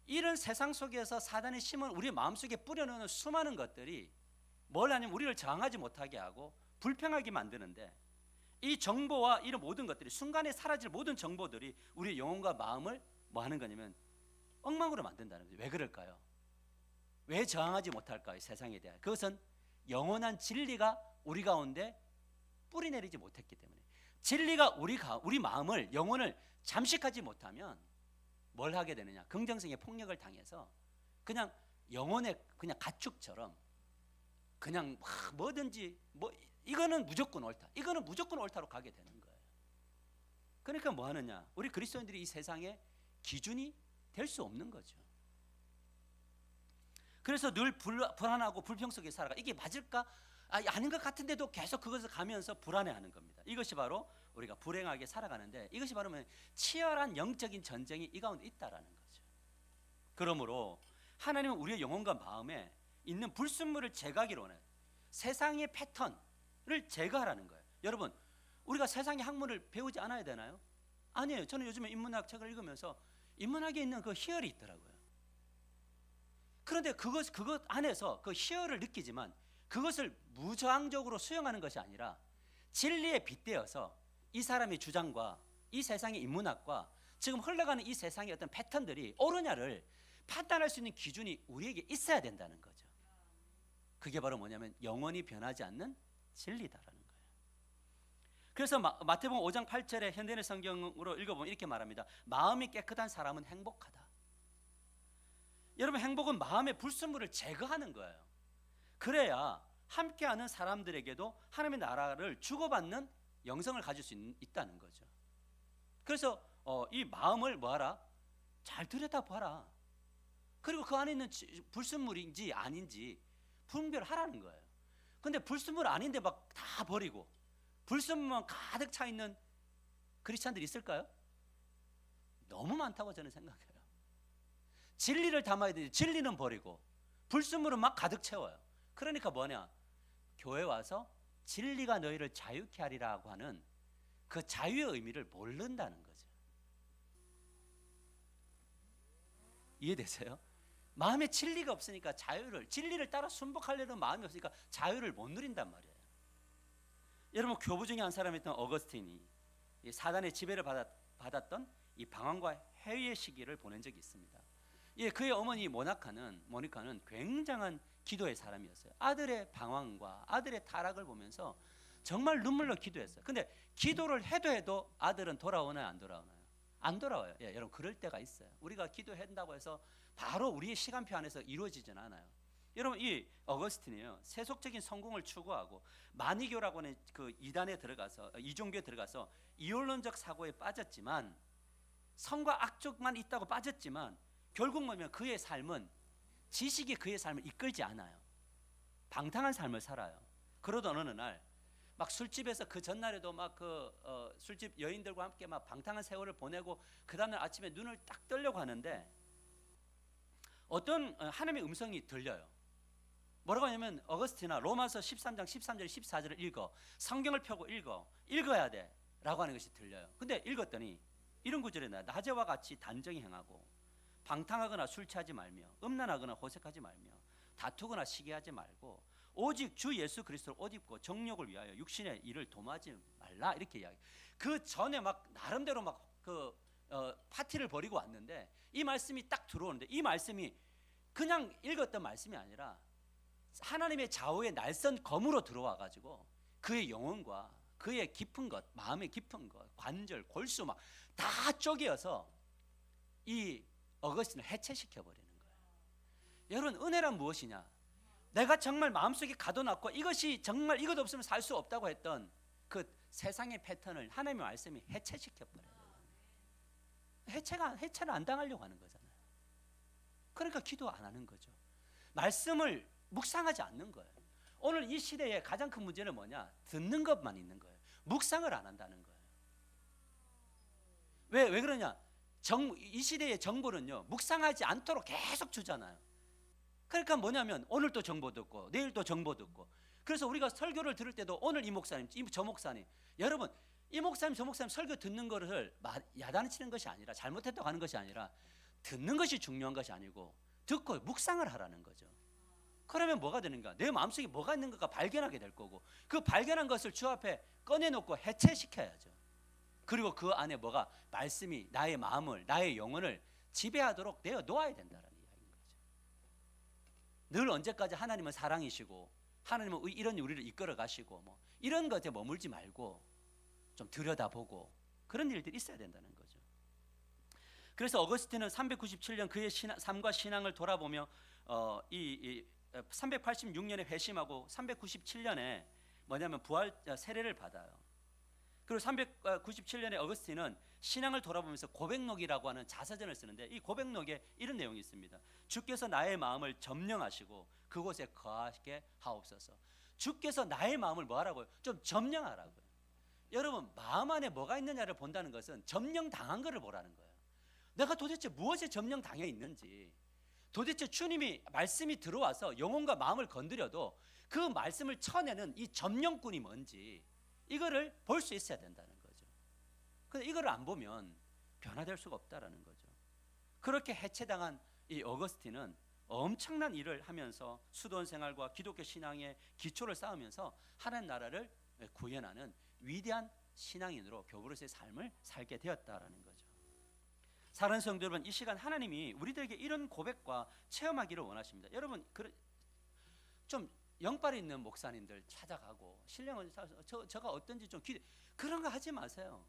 이런 세상 속에서 사단이 심은 우리 마음속에 뿌려놓는 수많은 것들이 뭘 하냐면 우리를 저항하지 못하게 하고 불평하게 만드는데, 이 정보와 이런 모든 것들이 순간에 사라질 모든 정보들이 우리의 영혼과 마음을 뭐 하는 거냐면 엉망으로 만든다는 거죠. 왜 그럴까요? 왜 저항하지 못할까요? 세상에 대한 그것은 영원한 진리가 우리 가운데 뿌리내리지 못했기 때문에. 진리가 우리 마음을, 영혼을 잠식하지 못하면 뭘 하게 되느냐? 긍정성의 폭력을 당해서 그냥 영혼의 그냥 가축처럼 그냥 뭐든지 이거는 무조건 옳다, 이거는 무조건 옳다로 가게 되는 거예요. 그러니까 뭐 하느냐? 우리 그리스도인들이 이 세상의 기준이 될 수 없는 거죠. 그래서 늘 불안하고 불평 속에 살아가. 이게 맞을까? 아닌 것 같은데도 계속 그것을 가면서 불안해하는 겁니다. 이것이 바로 우리가 불행하게 살아가는데, 이것이 바로 치열한 영적인 전쟁이 이 가운데 있다라는 거죠. 그러므로 하나님은 우리의 영혼과 마음에 있는 불순물을 제거하기로 원해요. 세상의 패턴을 제거하라는 거예요. 여러분, 우리가 세상의 학문을 배우지 않아야 되나요? 아니에요. 저는 요즘에 인문학 책을 읽으면서 인문학에 있는 그 희열이 있더라고요. 그런데 그것 안에서 그 희열을 느끼지만 그것을 무저항적으로 수용하는 것이 아니라 진리에 빗대어서 이 사람의 주장과 이 세상의 인문학과 지금 흘러가는 이 세상의 어떤 패턴들이 옳으냐를 판단할 수 있는 기준이 우리에게 있어야 된다는 거죠. 그게 바로 뭐냐면 영원히 변하지 않는 진리다라는 거예요. 그래서 마태복음 5장 8절에 현대인의 성경으로 읽어보면 이렇게 말합니다. 마음이 깨끗한 사람은 행복하다. 여러분, 행복은 마음의 불순물을 제거하는 거예요. 그래야 함께하는 사람들에게도 하나님의 나라를 주고받는 영성을 가질 수 있다는 거죠. 그래서 이 마음을 뭐하라? 잘 들여다봐라. 그리고 그 안에 있는 불순물인지 아닌지 분별하라는 거예요. 근데 불순물 아닌데 막 다 버리고 불순물만 가득 차 있는 크리스찬들이 있을까요? 너무 많다고 저는 생각해요. 진리를 담아야 되지, 진리는 버리고 불순물은 막 가득 채워요. 그러니까 뭐냐? 교회 와서 진리가 너희를 자유케 하리라고 하는 그 자유의 의미를 모른다는 거죠. 이해되세요? 마음에 진리가 없으니까 진리를 따라 순복하려는 마음이 없으니까 자유를 못 누린단 말이에요. 여러분, 교부 중에 한 사람이었던 어거스틴이 사단의 지배를 받았던 이 방황과 회의의 시기를 보낸 적이 있습니다. 그의 어머니 모니카는 굉장한 기도의 사람이었어요. 아들의 방황과 아들의 타락을 보면서 정말 눈물로 기도했어요. 근데 기도를 해도 아들은 돌아오나요, 안 돌아오나요? 안 돌아와요. 여러분, 그럴 때가 있어요. 우리가 기도한다고 해서 바로 우리의 시간표 안에서 이루어지진 않아요. 여러분, 이 어거스틴이요, 세속적인 성공을 추구하고 마니교라고 하는 그 이종교에 들어가서 이원론적 사고에 빠졌지만, 선과 악쪽만 있다고 빠졌지만, 결국 뭐냐면 그의 삶은, 지식이 그의 삶을 이끌지 않아요. 방탕한 삶을 살아요. 그러던 어느 날 막 술집에서, 그 전날에도 막 술집 여인들과 함께 막 방탕한 세월을 보내고, 그 다음날 아침에 눈을 딱 뜨려고 하는데 어떤 하나님의 음성이 들려요. 뭐라고 하냐면, 어거스티나 로마서 13장 13절 14절을 읽어, 성경을 펴고 읽어야 돼 라고 하는 것이 들려요. 근데 읽었더니 이런 구절에 낮에와 같이 단정히 행하고 방탕하거나 술 취하지 말며 음란하거나 호색하지 말며 다투거나 시기하지 말고 오직 주 예수 그리스도를 옷 입고 정욕을 위하여 육신의 일을 도모하지 말라, 이렇게 이야기. 그 전에 막 나름대로 막 파티를 벌이고 왔는데, 이 말씀이 딱 들어오는데, 이 말씀이 그냥 읽었던 말씀이 아니라 하나님의 좌우의 날선 검으로 들어와 가지고 그의 영혼과 그의 깊은 것, 마음의 깊은 것, 관절, 골수 막 다 쪼개어서 이 어거스틴을 해체시켜 버리는 거예요. 여러분, 은혜란 무엇이냐? 내가 정말 마음속에 가둬놨고 이것이 정말 이것 없으면 살 수 없다고 했던 그 세상의 패턴을 하나님의 말씀이 해체시켜 버려요. 해체를 안 당하려고 하는 거잖아요. 그러니까 기도 안 하는 거죠. 말씀을 묵상하지 않는 거예요. 오늘 이 시대의 가장 큰 문제는 뭐냐? 듣는 것만 있는 거예요. 묵상을 안 한다는 거예요. 왜 그러냐? 이 시대의 정보는요, 묵상하지 않도록 계속 주잖아요. 그러니까 뭐냐면 오늘 또 정보 듣고 내일 또 정보 듣고, 그래서 우리가 설교를 들을 때도 오늘 이 목사님, 저 목사님, 여러분, 이 목사님 저 목사님 설교 듣는 거를 야단치는 것이 아니라, 잘못했다고 하는 것이 아니라, 듣는 것이 중요한 것이 아니고 듣고 묵상을 하라는 거죠. 그러면 뭐가 되는가? 내 마음속에 뭐가 있는가 발견하게 될 거고, 그 발견한 것을 주 앞에 꺼내놓고 해체시켜야죠. 그리고 그 안에 뭐가, 말씀이 나의 마음을, 나의 영혼을 지배하도록 내어 놓아야 된다는 이야기인 거죠. 늘 언제까지 하나님은 사랑이시고 하나님은 이런 우리를 이끌어 가시고 뭐 이런 것에 머물지 말고 좀 들여다보고 그런 일들이 있어야 된다는 거죠. 그래서 어거스틴은 397년 그의 삶과 신앙을 돌아보며 386년에 회심하고 397년에 뭐냐면 부활 세례를 받아요. 그리고 397년에 어거스틴은 신앙을 돌아보면서 고백록이라고 하는 자서전을 쓰는데, 이 고백록에 이런 내용이 있습니다. 주께서 나의 마음을 점령하시고 그곳에 거하게 하옵소서. 주께서 나의 마음을 뭐하라고요? 좀 점령하라고요. 여러분, 마음 안에 뭐가 있느냐를 본다는 것은 점령당한 것을 보라는 거예요. 내가 도대체 무엇에 점령당해 있는지, 도대체 주님이 말씀이 들어와서 영혼과 마음을 건드려도 그 말씀을 쳐내는 이 점령꾼이 뭔지, 이거를 볼 수 있어야 된다는 거죠. 근데 이거를 안 보면 변화될 수가 없다라는 거죠. 그렇게 해체당한 이 어거스틴은 엄청난 일을 하면서 수도원 생활과 기독교 신앙의 기초를 쌓으면서 하나님 나라를 구현하는 위대한 신앙인으로 교부로서의 삶을 살게 되었다라는 거죠. 사랑하는 성도 여러분, 이 시간 하나님이 우리들에게 이런 고백과 체험하기를 원하십니다. 여러분, 좀 영빨이 있는 목사님들 찾아가고 신령은 저가 어떤지 좀 그런 거 하지 마세요.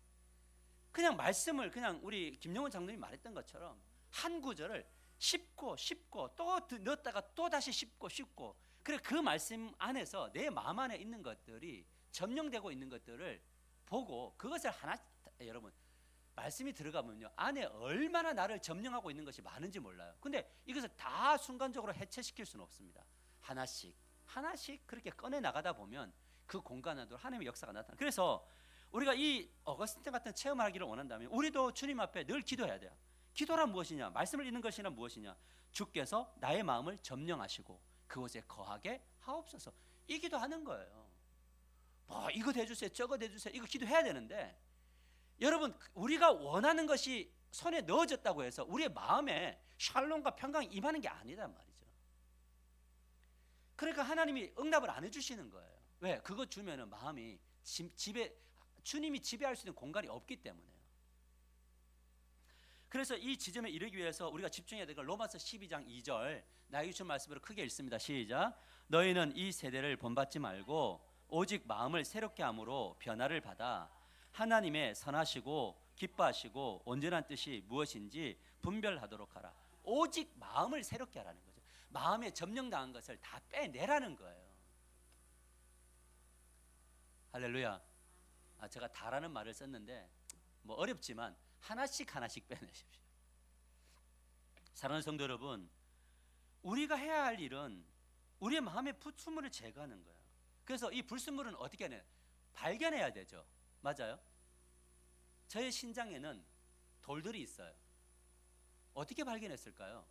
그냥 말씀을, 그냥 우리 김용훈 장로님이 말했던 것처럼 한 구절을 씹고 또 넣었다가 또 다시 씹고 그래, 그 말씀 안에서 내 마음 안에 있는 것들이 점령되고 있는 것들을 보고 그것을 여러분, 말씀이 들어가면요, 안에 얼마나 나를 점령하고 있는 것이 많은지 몰라요. 근데 이것을 다 순간적으로 해체시킬 수는 없습니다. 하나씩 그렇게 꺼내 나가다 보면 그 공간 안으로 하나님의 역사가 나타나. 그래서 우리가 이 어거스틴 같은 체험을 하기를 원한다면 우리도 주님 앞에 늘 기도해야 돼요. 기도란 무엇이냐? 말씀을 읽는 것이란 무엇이냐? 주께서 나의 마음을 점령하시고 그곳에 거하게 하옵소서. 이 기도하는 거예요. 뭐 이거 대주세요, 저거 대주세요, 이거 기도해야 되는데, 여러분, 우리가 원하는 것이 손에 넣어졌다고 해서 우리의 마음에 샬롬과 평강이 임하는 게 아니란 말이죠. 그러니까 하나님이 응답을 안 해주시는 거예요. 왜? 그거 주면은 마음이 주님이 지배할 수 있는 공간이 없기 때문에요. 그래서 이 지점에 이르기 위해서 우리가 집중해야 될 건 로마서 12장 2절 나에게 주신 말씀으로 크게 읽습니다. 시작. 너희는 이 세대를 본받지 말고 오직 마음을 새롭게 함으로 변화를 받아 하나님의 선하시고 기뻐하시고 온전한 뜻이 무엇인지 분별하도록 하라. 오직 마음을 새롭게 하라는 거죠. 마음에 점령당한 것을 다 빼내라는 거예요. 할렐루야. 제가 다라는 말을 썼는데 뭐 어렵지만 하나씩 빼내십시오. 사랑하는 성도 여러분, 우리가 해야 할 일은 우리의 마음의 불순물을 제거하는 거예요. 그래서 이 불순물은 어떻게 해야 돼요? 발견해야 되죠. 맞아요? 저의 신장에는 돌들이 있어요. 어떻게 발견했을까요?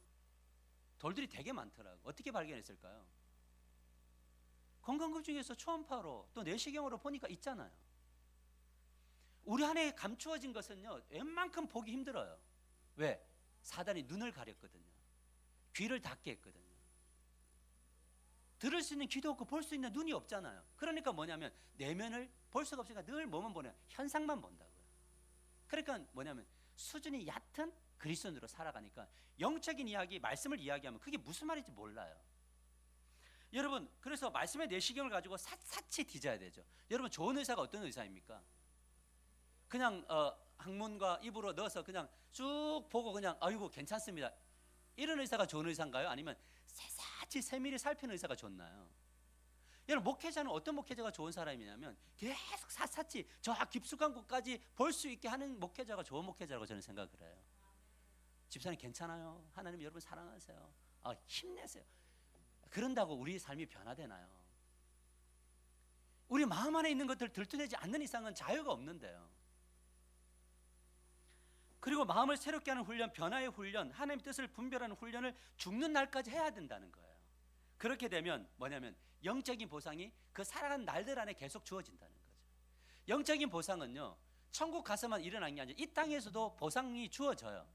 돌들이 되게 많더라고요. 어떻게 발견했을까요? 건강검 중에서 초음파로 또 내시경으로 보니까 있잖아요. 우리 안에 감추어진 것은요, 웬만큼 보기 힘들어요. 왜? 사단이 눈을 가렸거든요. 귀를 닫게 했거든요. 들을 수 있는 귀도 없고 볼 수 있는 눈이 없잖아요. 그러니까 뭐냐면 내면을 볼 수가 없으니까 늘 뭐만 보냐? 현상만 본다고요. 그러니까 뭐냐면 수준이 얕은 그리스도인으로 살아가니까 영적인 이야기, 말씀을 이야기하면 그게 무슨 말인지 몰라요. 여러분, 그래서 말씀의 내시경을 가지고 샅샅이 뒤져야 되죠. 여러분, 좋은 의사가 어떤 의사입니까? 그냥 항문과 입으로 넣어서 그냥 쭉 보고 그냥 아이고 괜찮습니다, 이런 의사가 좋은 의사인가요? 아니면 세밀히 세밀히 살피는 의사가 좋나요? 여러분, 목회자는 어떤 목회자가 좋은 사람이냐면 계속 샅샅이 저 깊숙한 곳까지 볼 수 있게 하는 목회자가 좋은 목회자라고 저는 생각을 해요. 집사님 괜찮아요? 하나님 여러분 사랑하세요. 힘내세요. 그런다고 우리 삶이 변화되나요? 우리 마음 안에 있는 것들 들춰내지 않는 이상은 자유가 없는데요. 그리고 마음을 새롭게 하는 훈련, 변화의 훈련, 하나님의 뜻을 분별하는 훈련을 죽는 날까지 해야 된다는 거예요. 그렇게 되면 뭐냐면 영적인 보상이 그 살아가는 날들 안에 계속 주어진다는 거죠. 영적인 보상은요, 천국 가서만 일어나는 게 아니라 이 땅에서도 보상이 주어져요.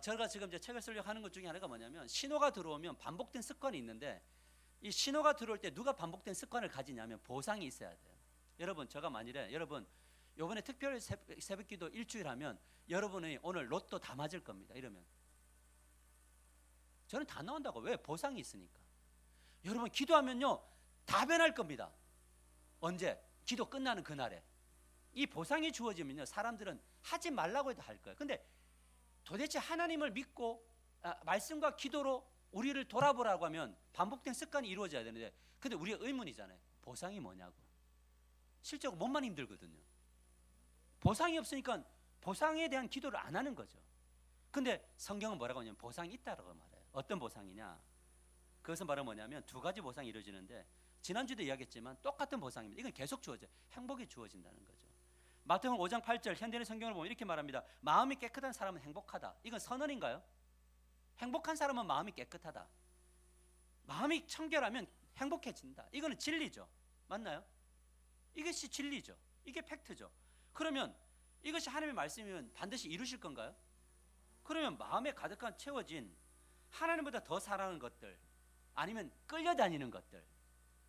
제가 지금 이제 책을 쓰려고 하는 것 중에 하나가 뭐냐면, 신호가 들어오면 반복된 습관이 있는데, 이 신호가 들어올 때 누가 반복된 습관을 가지냐면 보상이 있어야 돼요. 여러분, 제가 만일에 여러분 이번에 특별 새벽기도 일주일 하면 여러분이 오늘 로또 다 맞을 겁니다, 이러면 저는 다 나온다고. 왜? 보상이 있으니까. 여러분, 기도하면요 다 변할 겁니다. 언제? 기도 끝나는 그날에. 이 보상이 주어지면요 사람들은 하지 말라고 해도 할 거예요. 근데 도대체 하나님을 믿고 말씀과 기도로 우리를 돌아보라고 하면 반복된 습관이 이루어져야 되는데, 근데 우리의 의문이잖아요. 보상이 뭐냐고. 실제로 몸만 힘들거든요. 보상이 없으니까 보상에 대한 기도를 안 하는 거죠. 근데 성경은 뭐라고 하냐면 보상이 있다라고 말해요. 어떤 보상이냐? 그것은 바로 뭐냐면 두 가지 보상이 이루어지는데, 지난주도 이야기했지만 똑같은 보상입니다. 이건 계속 주어져요. 행복이 주어진다는 거죠. 마태복음 5장 8절 현대의 성경을 보면 이렇게 말합니다. 마음이 깨끗한 사람은 행복하다. 이건 선언인가요? 행복한 사람은 마음이 깨끗하다. 마음이 청결하면 행복해진다. 이거는 진리죠. 맞나요? 이것이 진리죠. 이게 팩트죠. 그러면 이것이 하나님의 말씀이면 반드시 이루실 건가요? 그러면 마음에 가득한 채워진 하나님보다 더 사랑하는 것들, 아니면 끌려다니는 것들,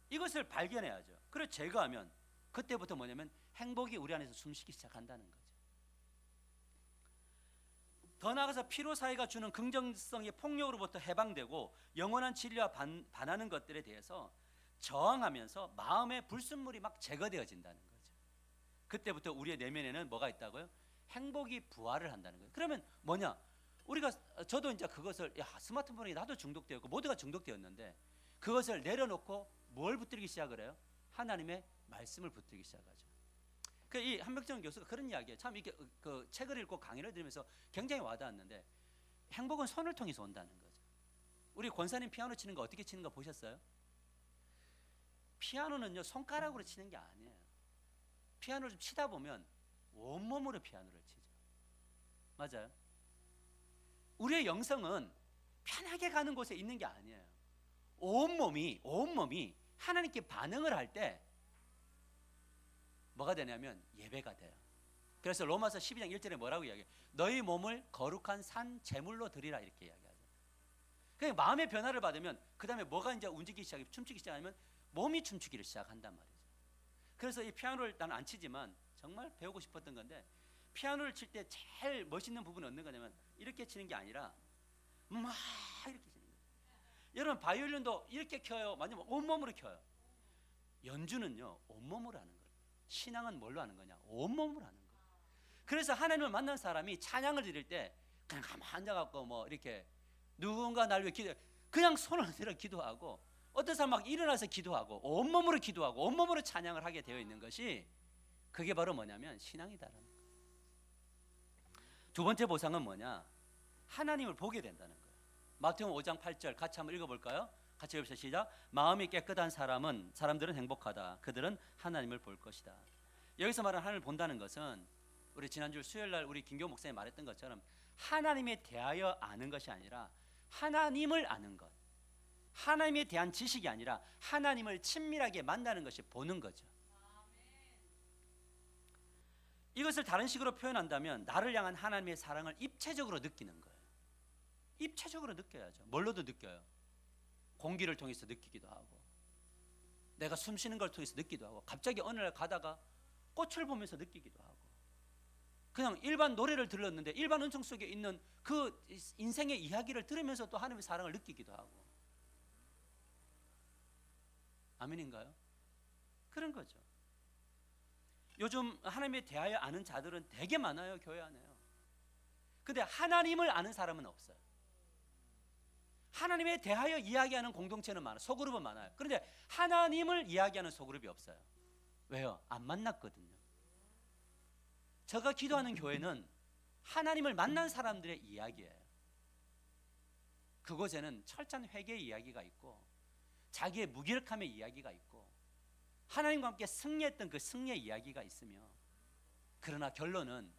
이것을 발견해야죠. 그래서 제거하면 그때부터 뭐냐면 행복이 우리 안에서 숨쉬기 시작한다는 거죠. 더 나아가서 피로사회가 주는 긍정성의 폭력으로부터 해방되고 영원한 진리와 반하는 것들에 대해서 저항하면서 마음의 불순물이 막 제거되어진다는 거죠. 그때부터 우리의 내면에는 뭐가 있다고요? 행복이 부활을 한다는 거예요. 그러면 뭐냐? 우리가 저도 이제 그것을 스마트폰에 나도 중독되었고 모두가 중독되었는데, 그것을 내려놓고 뭘 붙들기 시작을 해요? 하나님의 말씀을 붙들기 시작하죠. 이 한명정 교수가 그런 이야기예요. 참 이게 그 책을 읽고 강의를 들으면서 굉장히 와닿았는데, 행복은 손을 통해서 온다는 거죠. 우리 권사님 피아노 치는 거 어떻게 치는 거 보셨어요? 피아노는요 손가락으로 치는 게 아니에요. 피아노를 좀 치다 보면 온몸으로 피아노를 치죠. 맞아요? 우리의 영성은 편하게 가는 곳에 있는 게 아니에요. 온몸이 하나님께 반응을 할 때 뭐가 되냐면 예배가 돼요. 그래서 로마서 12장 1절에 뭐라고 이야기해요? 너희 몸을 거룩한 산 제물로 드리라 이렇게 이야기하죠. 그냥 마음의 변화를 받으면 그 다음에 뭐가 이제 움직이기 시작해 춤추기 시작하면 몸이 춤추기를 시작한단 말이죠. 그래서 이 피아노를 나는 안 치지만 정말 배우고 싶었던 건데 피아노를 칠 때 제일 멋있는 부분은 어떤 거냐면 이렇게 치는 게 아니라 막 이렇게 치는 거예요. 여러분 바이올린도 이렇게 켜요? 아니면 온몸으로 켜요? 연주는요 온몸으로 하는 거예요. 신앙은 뭘로 하는 거냐? 온몸으로 하는 거예요. 그래서 하나님을 만난 사람이 찬양을 드릴 때 그냥 가만히 앉아갖고 뭐 이렇게 누군가 날 위해 기도, 그냥 손을 들어 기도하고 어떤 사람 막 일어나서 기도하고 온몸으로 기도하고 온몸으로 찬양을 하게 되어 있는 것이 그게 바로 뭐냐면 신앙이다라는 거예요. 두 번째 보상은 뭐냐? 하나님을 보게 된다는 거예요. 마태복음 5장 8절 같이 한번 읽어볼까요? 같이 읽읍시다. 시작. 마음이 깨끗한 사람들은 행복하다. 그들은 하나님을 볼 것이다. 여기서 말하는 하나님을 본다는 것은 우리 지난주 수요일날 우리 김교 목사님이 말했던 것처럼 하나님에 대하여 아는 것이 아니라 하나님을 아는 것, 하나님에 대한 지식이 아니라 하나님을 친밀하게 만나는 것이 보는 거죠. 이것을 다른 식으로 표현한다면 나를 향한 하나님의 사랑을 입체적으로 느끼는 거예요. 입체적으로 느껴야죠. 뭘로도 느껴요. 공기를 통해서 느끼기도 하고 내가 숨 쉬는 걸 통해서 느끼기도 하고 갑자기 어느 날 가다가 꽃을 보면서 느끼기도 하고 그냥 일반 노래를 들었는데 일반 음성 속에 있는 그 인생의 이야기를 들으면서 또 하나님의 사랑을 느끼기도 하고. 아멘인가요? 그런 거죠. 요즘 하나님에 대하여 아는 자들은 되게 많아요. 교회 안에요. 근데 하나님을 아는 사람은 없어요. 하나님에 대하여 이야기하는 공동체는 많아요. 소그룹은 많아요. 그런데 하나님을 이야기하는 소그룹이 없어요. 왜요? 안 만났거든요. 제가 기도하는 교회는 하나님을 만난 사람들의 이야기예요. 그곳에는 철저한 회개의 이야기가 있고 자기의 무기력함의 이야기가 있고 하나님과 함께 승리했던 그 승리의 이야기가 있으며 그러나 결론은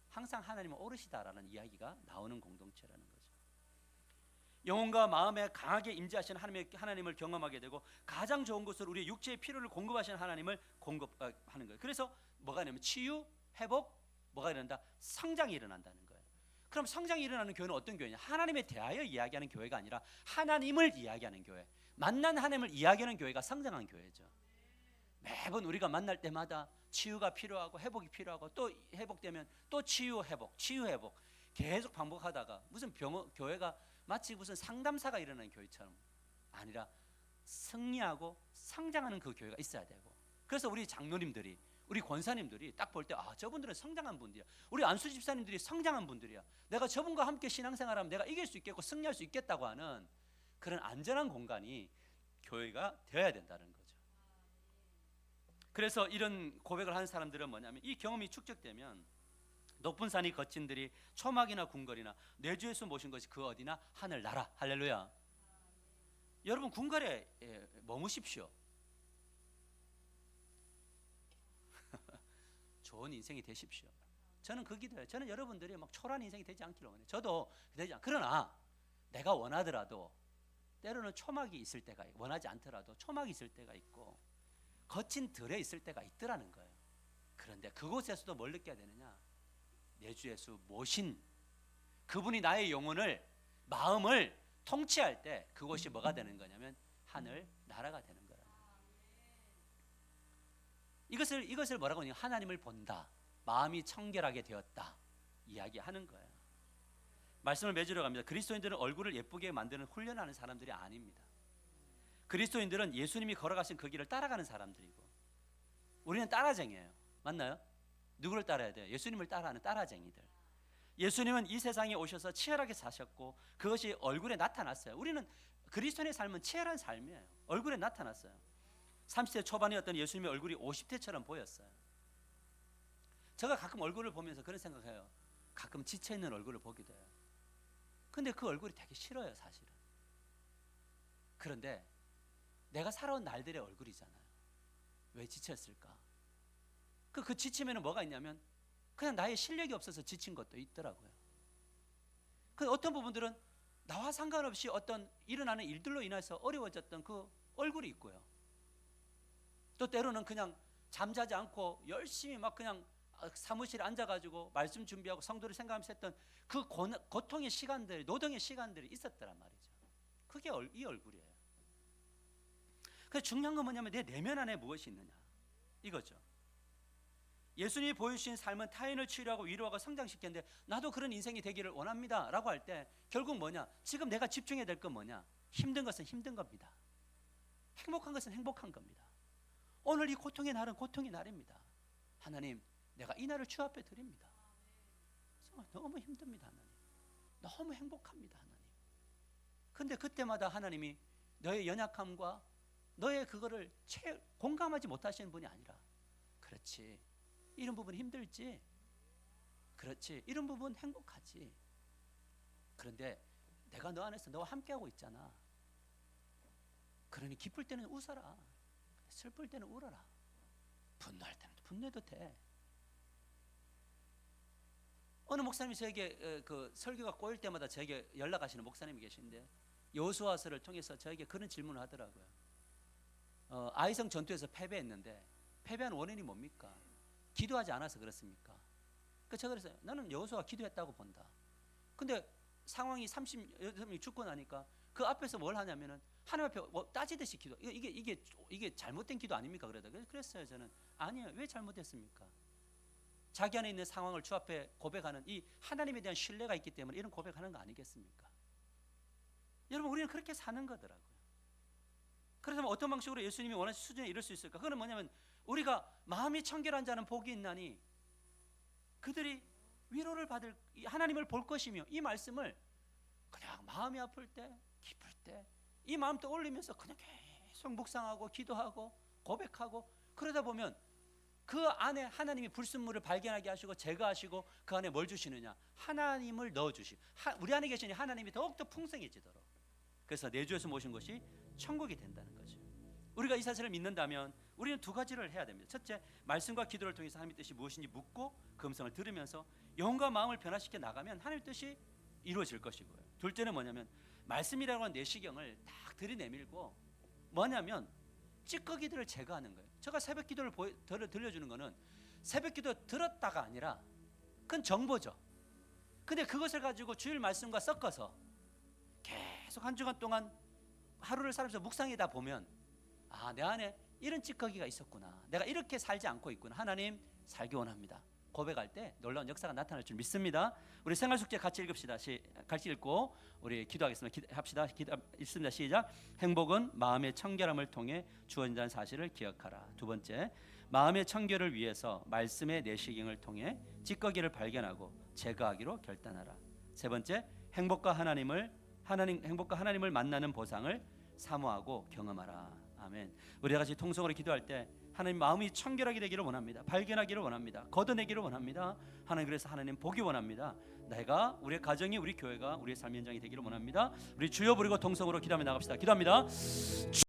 항상 하나님은 오르시다라는 이야기가 나오는 공동체라는 거죠. 영혼과 마음에 강하게 임재하시는 하나님을 경험하게 되고 가장 좋은 것으로 우리의 육체의 필요를 공급하시는 하나님을 공급하는 거예요. 그래서 뭐가 되냐면 치유, 회복, 뭐가 일어난다? 성장이 일어난다는 거예요. 그럼 성장이 일어나는 교회는 어떤 교회냐? 하나님에 대하여 이야기하는 교회가 아니라 하나님을 이야기하는 교회, 만난 하나님을 이야기하는 교회가 성장한 교회죠. 매번 우리가 만날 때마다 치유가 필요하고 회복이 필요하고 또 회복되면 또 치유 회복 계속 반복하다가 무슨 교회가 마치 무슨 상담사가 일어나는 교회처럼 아니라 승리하고 성장하는 그 교회가 있어야 되고 그래서 우리 장로님들이 우리 권사님들이 딱 볼 때 아 저분들은 성장한 분들이야. 우리 안수 집사님들이 성장한 분들이야. 내가 저분과 함께 신앙생활하면 내가 이길 수 있겠고 승리할 수 있겠다고 하는 그런 안전한 공간이 교회가 되어야 된다는 거죠. 그래서 이런 고백을 하는 사람들은 뭐냐면 이 경험이 축적되면 높은 산이 거친들이 초막이나 궁궐이나 내주에서 모신 것이 그 어디나 하늘 나라. 할렐루야. 여러분 궁궐에 머무십시오. 좋은 인생이 되십시오. 저는 그 기도해요. 저는 여러분들이 막 초라한 인생이 되지 않기를 원해요. 저도 되지 않. 그러나 내가 원하더라도 때로는 초막이 있을 때가 원하지 않더라도 초막이 있을 때가 있고 거친 들에 있을 때가 있더라는 거예요. 그런데 그곳에서도 뭘 느껴야 되느냐? 내 주 예수 모신 그분이 나의 영혼을 마음을 통치할 때 그곳이 뭐가 되는 거냐면 하늘 나라가 되는 거예요. 이것을 뭐라고 하냐? 하나님을 본다. 마음이 청결하게 되었다. 이야기하는 거예요. 말씀을 맺으러 갑니다. 그리스도인들은 얼굴을 예쁘게 만드는 훈련하는 사람들이 아닙니다. 그리스도인들은 예수님이 걸어가신 그 길을 따라가는 사람들이고 우리는 따라쟁이에요. 맞나요? 누구를 따라야 돼요? 예수님을 따라하는 따라쟁이들. 예수님은 이 세상에 오셔서 치열하게 사셨고 그것이 얼굴에 나타났어요. 우리는 그리스도인의 삶은 치열한 삶이에요. 얼굴에 나타났어요. 30대 초반이었던 예수님의 얼굴이 50대처럼 보였어요. 제가 가끔 얼굴을 보면서 그런 생각해요. 가끔 지쳐있는 얼굴을 보기도 해요. 근데 그 얼굴이 되게 싫어요, 사실은. 그런데 내가 살아온 날들의 얼굴이잖아요. 왜 지쳤을까? 그 지치면 뭐가 있냐면 그냥 나의 실력이 없어서 지친 것도 있더라고요. 그 어떤 부분들은 나와 상관없이 어떤 일어나는 일들로 인해서 어려워졌던 그 얼굴이 있고요. 또 때로는 그냥 잠자지 않고 열심히 막 그냥 사무실에 앉아가지고 말씀 준비하고 성도를 생각하면서 했던 그 고통의 시간들, 노동의 시간들이 있었더란 말이죠. 그게 이 얼굴이에요. 그래서 중요한 건 뭐냐면 내 내면 안에 무엇이 있느냐 이거죠. 예수님이 보여주신 삶은 타인을 치유하고 위로하고 성장시켰는데 나도 그런 인생이 되기를 원합니다 라고 할 때 결국 뭐냐, 지금 내가 집중해야 될 건 뭐냐, 힘든 것은 힘든 겁니다. 행복한 것은 행복한 겁니다. 오늘 이 고통의 날은 고통의 날입니다. 하나님, 내가 이 날을 주 앞에 드립니다. 너무 힘듭니다. 하나님, 너무 행복합니다. 하나님. 근데 그때마다 하나님이 너의 연약함과 너의 그거를 공감하지 못하시는 분이 아니라, 그렇지, 이런 부분 힘들지, 그렇지, 이런 부분 행복하지, 그런데 내가 너 안에서 너와 함께하고 있잖아. 그러니 기쁠 때는 웃어라, 슬플 때는 울어라, 분노할 때는 분노해도 돼. 어느 목사님이 저에게 그 설교가 꼬일 때마다 저에게 연락하시는 목사님이 계신데 여호수아서를 통해서 저에게 그런 질문을 하더라고요. 아이성 전투에서 패배했는데 패배한 원인이 뭡니까? 기도하지 않아서 그렇습니까? 제가 그랬어요. 나는 여호수아가 기도했다고 본다. 근데 상황이 30명이 죽고 나니까 그 앞에서 뭘 하냐면은 하나님 앞에 따지듯이 기도. 이게 잘못된 기도 아닙니까? 그랬어요. 저는 아니에요. 왜 잘못됐습니까? 자기 안에 있는 상황을 주 앞에 고백하는 이 하나님에 대한 신뢰가 있기 때문에 이런 고백하는 거 아니겠습니까? 여러분, 우리는 그렇게 사는 거더라고요. 그래서 어떤 방식으로 예수님이 원하신 수준에 이룰 수 있을까? 그건 뭐냐면 우리가 마음이 청결한 자는 복이 있나니 그들이 위로를 받을, 하나님을 볼 것이며, 이 말씀을 그냥 마음이 아플 때, 기쁠 때 이 마음 떠올리면서 그냥 계속 묵상하고 기도하고 고백하고, 그러다 보면 그 안에 하나님이 불순물을 발견하게 하시고 제거하시고 그 안에 뭘 주시느냐, 하나님을 넣어주시고 우리 안에 계시니 하나님이 더욱더 풍성해지도록, 그래서 내주에서 모신 것이 천국이 된다는 거죠. 우리가 이 사실을 믿는다면 우리는 두 가지를 해야 됩니다. 첫째, 말씀과 기도를 통해서 하나님의 뜻이 무엇인지 묻고 그 음성을 들으면서 영과 마음을 변화시켜 나가면 하나님의 뜻이 이루어질 것이고요. 둘째는 뭐냐면 말씀이라고 하는 내시경을 딱 들이내밀고 뭐냐면 찌꺼기들을 제거하는 거예요. 제가 새벽 기도를 들려주는 거는 새벽 기도 들었다가 아니라 그건 정보죠. 근데 그것을 가지고 주일 말씀과 섞어서 계속 한 주간 동안 하루를 살면서 묵상하다 보면, 아, 내 안에 이런 찌꺼기가 있었구나, 내가 이렇게 살지 않고 있구나, 하나님 살기 원합니다, 고백할 때 놀라운 역사가 나타날 줄 믿습니다. 우리 생활 숙제 같이 읽읍시다. 같이 읽고 우리 기도하겠습니다. 합시다. 읽습니다. 시작. 행복은 마음의 청결함을 통해 주어진다는 사실을 기억하라. 두 번째, 마음의 청결을 위해서 말씀의 내시경을 통해 찌꺼기를 발견하고 제거하기로 결단하라. 세 번째, 행복과 하나님을 만나는 보상을 사모하고 경험하라. 아멘. 우리 같이 통성으로 기도할 때 하나님 마음이 청결하게 되기를 원합니다. 발견하기를 원합니다. 걷어내기를 원합니다. 하나님, 그래서 하나님 보기 원합니다. 내가, 우리의 가정이, 우리 교회가 우리의 삶의 현장이 되기를 원합니다. 우리 주여 부르고 통성으로 기도하며 나갑시다. 기도합니다.